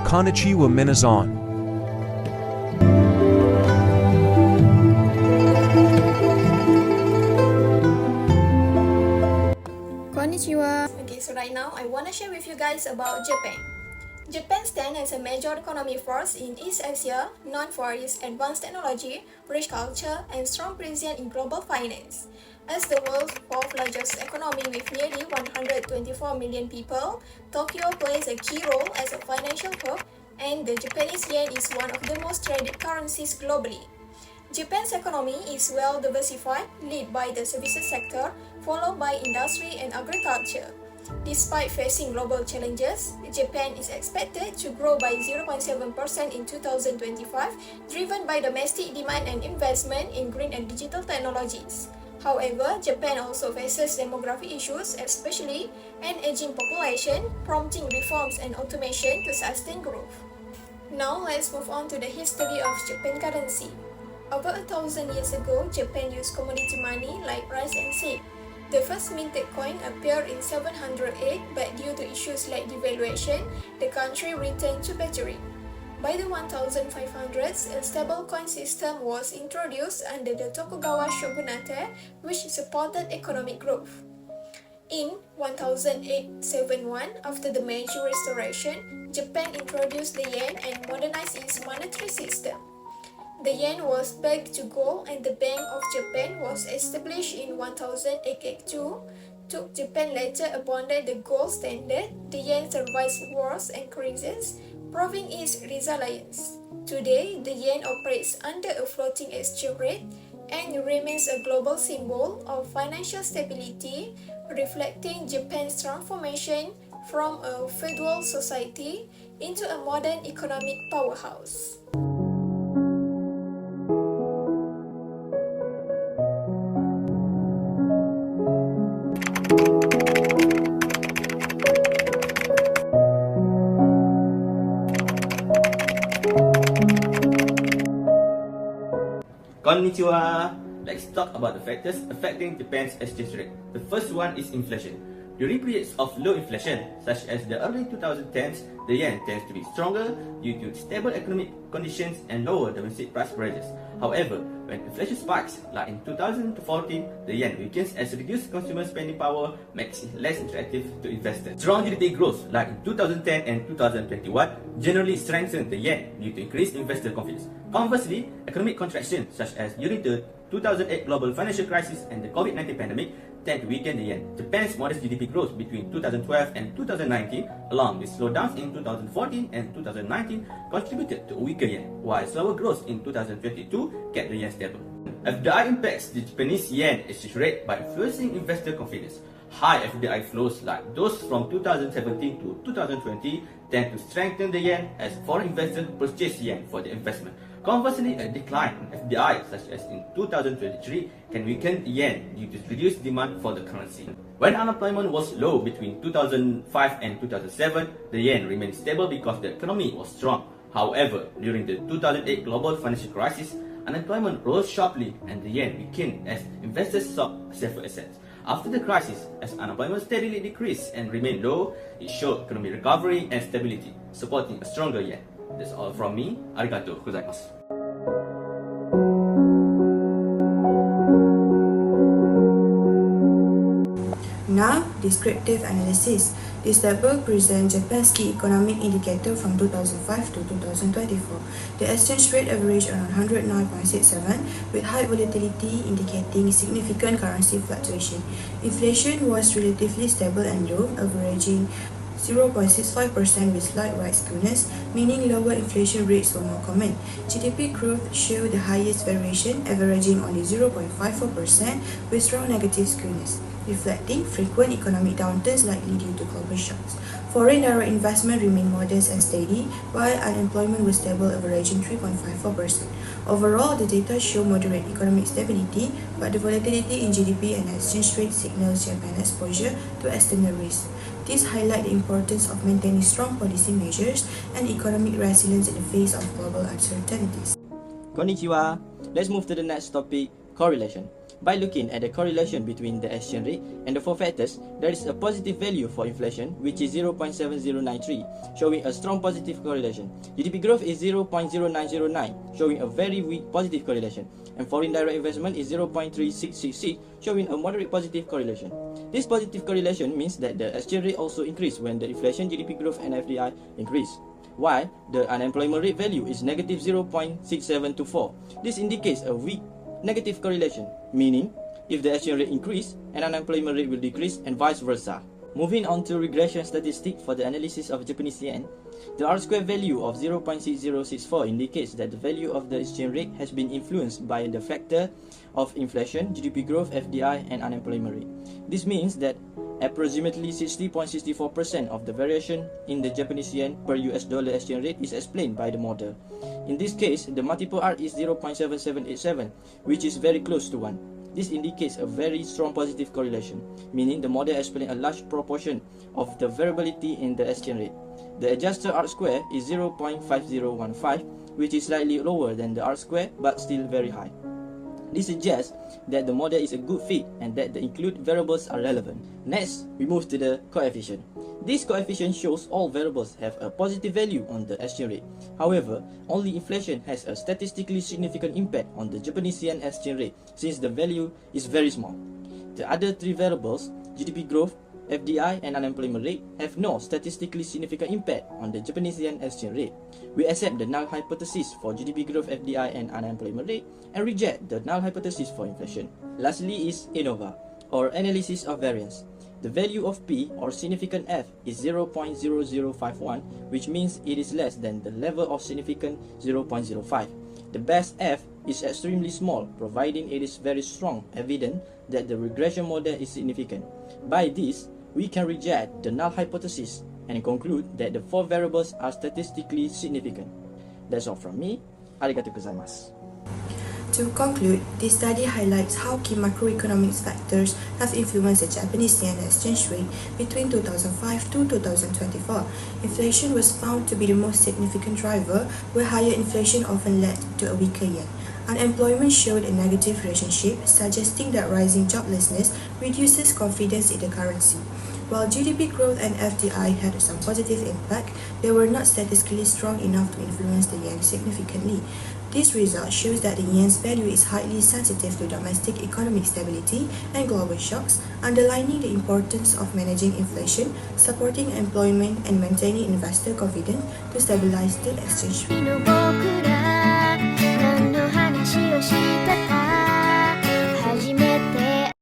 Konnichiwa Minazan. Konnichiwa. Okay, so right now I want to share with you guys about Japan. Japan stands as a major economic force in East Asia, known for its advanced technology, rich culture, and strong presence in global finance. As the world's fourth largest economy with nearly 124 million people, Tokyo plays a key role as a financial hub, and the Japanese yen is one of the most traded currencies globally. Japan's economy is well diversified, led by the services sector, followed by industry and agriculture. Despite facing global challenges, Japan is expected to grow by 0.7% in 2025, driven by domestic demand and investment in green and digital technologies. However, Japan also faces demographic issues, especially an aging population, prompting reforms and automation to sustain growth. Now let's move on to the history of Japan currency. Over 1,000 years ago, Japan used commodity money like rice and silk. The first minted coin appeared in 708, but due to issues like devaluation, the country returned to battery. By the 1500s, a stable coin system was introduced under the Tokugawa shogunate, which supported economic growth. In 1871, after the Meiji Restoration, Japan introduced the yen and modernized its monetary system. The yen was pegged to gold, and the Bank of Japan was established in 1882. Japan later abandoned the gold standard. The yen survives wars and crises, proving its resilience. Today, the yen operates under a floating exchange rate and remains a global symbol of financial stability, reflecting Japan's transformation from a feudal society into a modern economic powerhouse. Konnichiwa! Let's talk about the factors affecting Japan's exchange rate. The first one is inflation. During periods of low inflation, such as the early 2010s, the yen tends to be stronger due to stable economic conditions and lower domestic price pressures. However, when inflation spikes, like in 2014, the yen weakens as reduced consumer spending power makes it less attractive to investors. Strong GDP growth, like in 2010 and 2021, generally strengthens the yen due to increased investor confidence. Conversely, economic contraction, such as during the 2008 global financial crisis and the COVID-19 pandemic, tend to weaken the yen. Japan's modest GDP growth between 2012 and 2019, along with slowdowns in 2014 and 2019, contributed to a weaker yen, while slower growth in 2022 kept the yen stable. FDI impacts the Japanese yen exchange rate by influencing investor confidence. High FDI flows like those from 2017 to 2020 tend to strengthen the yen as foreign investors purchase yen for their investment. Conversely, a decline in FDI, such as in 2023, can weaken the yen due to reduced demand for the currency. When unemployment was low between 2005 and 2007, the yen remained stable because the economy was strong. However, during the 2008 global financial crisis, unemployment rose sharply and the yen weakened as investors sought safer assets. After the crisis, as unemployment steadily decreased and remained low, it showed economic recovery and stability, supporting a stronger yen. That's all from me. Arigatou gozaimasu. Now, descriptive analysis. This table presents Japan's key economic indicator from 2005 to 2024. The exchange rate averaged around 109.67 with high volatility indicating significant currency fluctuation. Inflation was relatively stable and low, averaging 0.65% with slight right skewness, meaning lower inflation rates were more common. GDP growth showed the highest variation, averaging only 0.54% with strong negative skewness, reflecting frequent economic downturns likely due to global shocks. Foreign direct investment remained modest and steady, while unemployment was stable, averaging 3.54%. Overall, the data show moderate economic stability, but the volatility in GDP and exchange rate signals Japan's exposure to external risks. These highlight the importance of maintaining strong policy measures and economic resilience in the face of global uncertainties. Konnichiwa. Let's move to the next topic, correlation. By looking at the correlation between the exchange rate and the four factors, there is a positive value for inflation, which is 0.7093, showing a strong positive correlation. GDP growth is 0.0909, showing a very weak positive correlation. And foreign direct investment is 0.3666, showing a moderate positive correlation. This positive correlation means that the exchange rate also increased when the inflation, GDP growth and FDI increase, while the unemployment rate value is negative 0.6724. This indicates a weak negative correlation, meaning if the exchange rate increase, an unemployment rate will decrease and vice versa. Moving on to regression statistic for the analysis of Japanese yen, the R-square value of 0.6064 indicates that the value of the exchange rate has been influenced by the factor of inflation, GDP growth, FDI, and unemployment rate. This means that approximately 60.64% of the variation in the Japanese yen per US dollar exchange rate is explained by the model. In this case, the multiple R is 0.7787, which is very close to 1. This indicates a very strong positive correlation, meaning the model explains a large proportion of the variability in the exchange rate. The adjusted R-square is 0.5015, which is slightly lower than the R-square but still very high. This suggests that the model is a good fit and that the included variables are relevant. Next, we move to the coefficient. This coefficient shows all variables have a positive value on the exchange rate. However, only inflation has a statistically significant impact on the Japanese yen exchange rate since the value is very small. The other three variables, GDP growth, FDI and unemployment rate, have no statistically significant impact on the Japanese yen exchange rate. We accept the null hypothesis for GDP growth, FDI and unemployment rate and reject the null hypothesis for inflation. Lastly is ANOVA, or analysis of variance. The value of P, or significant F, is 0.0051, which means it is less than the level of significant 0.05. The best F is extremely small, providing it is very strong evidence that the regression model is significant. By this, we can reject the null hypothesis and conclude that the four variables are statistically significant. That's all from me. Arigatou gozaimasu. To conclude, this study highlights how key macroeconomic factors have influenced the Japanese yen exchange rate between 2005 to 2024. Inflation was found to be the most significant driver, where higher inflation often led to a weaker yen. Unemployment showed a negative relationship, suggesting that rising joblessness reduces confidence in the currency. While GDP growth and FDI had some positive impact, they were not statistically strong enough to influence the yen significantly. This result shows that the yen's value is highly sensitive to domestic economic stability and global shocks, underlining the importance of managing inflation, supporting employment, and maintaining investor confidence to stabilize the exchange rate. 僕ら何の話をしてた